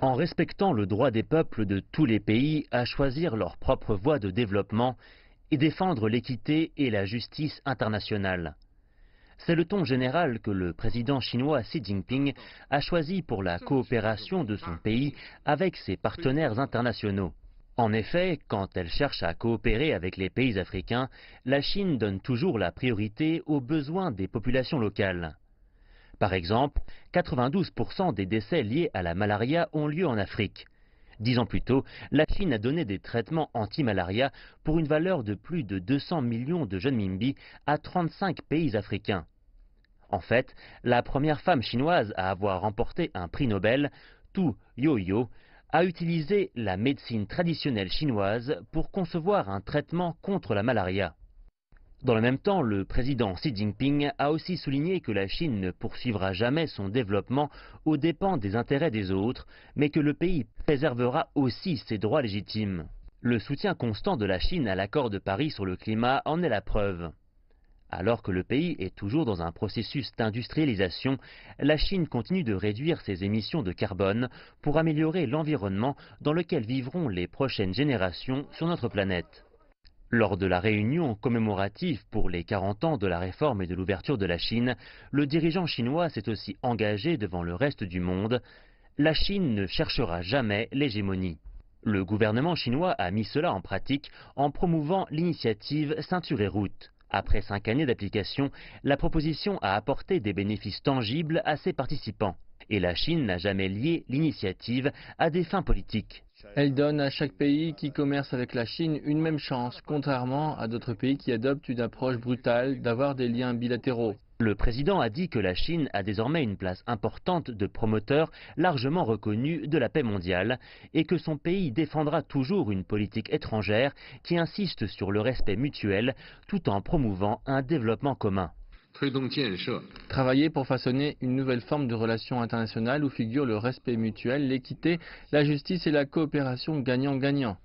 En respectant le droit des peuples de tous les pays à choisir leur propre voie de développement et défendre l'équité et la justice internationale. C'est le ton général que le président chinois Xi Jinping a choisi pour la coopération de son pays avec ses partenaires internationaux. En effet, quand elle cherche à coopérer avec les pays africains, la Chine donne toujours la priorité aux besoins des populations locales. Par exemple, 92% des décès liés à la malaria ont lieu en Afrique. 10 ans plus tôt, la Chine a donné des traitements anti-malaria pour une valeur de plus de 200 millions de renminbi à 35 pays africains. En fait, la première femme chinoise à avoir remporté un prix Nobel, Tu Youyou, a utilisé la médecine traditionnelle chinoise pour concevoir un traitement contre la malaria. Dans le même temps, le président Xi Jinping a aussi souligné que la Chine ne poursuivra jamais son développement aux dépens des intérêts des autres, mais que le pays préservera aussi ses droits légitimes. Le soutien constant de la Chine à l'accord de Paris sur le climat en est la preuve. Alors que le pays est toujours dans un processus d'industrialisation, la Chine continue de réduire ses émissions de carbone pour améliorer l'environnement dans lequel vivront les prochaines générations sur notre planète. Lors de la réunion commémorative pour les 40 ans de la réforme et de l'ouverture de la Chine, le dirigeant chinois s'est aussi engagé devant le reste du monde. La Chine ne cherchera jamais l'hégémonie. Le gouvernement chinois a mis cela en pratique en promouvant l'initiative Ceinture et Route. Après 5 années d'application, la proposition a apporté des bénéfices tangibles à ses participants. Et la Chine n'a jamais lié l'initiative à des fins politiques. Elle donne à chaque pays qui commerce avec la Chine une même chance, contrairement à d'autres pays qui adoptent une approche brutale d'avoir des liens bilatéraux. Le président a dit que la Chine a désormais une place importante de promoteur largement reconnu de la paix mondiale et que son pays défendra toujours une politique étrangère qui insiste sur le respect mutuel tout en promouvant un développement commun. Travailler pour façonner une nouvelle forme de relation internationale où figurent le respect mutuel, l'équité, la justice et la coopération gagnant-gagnant.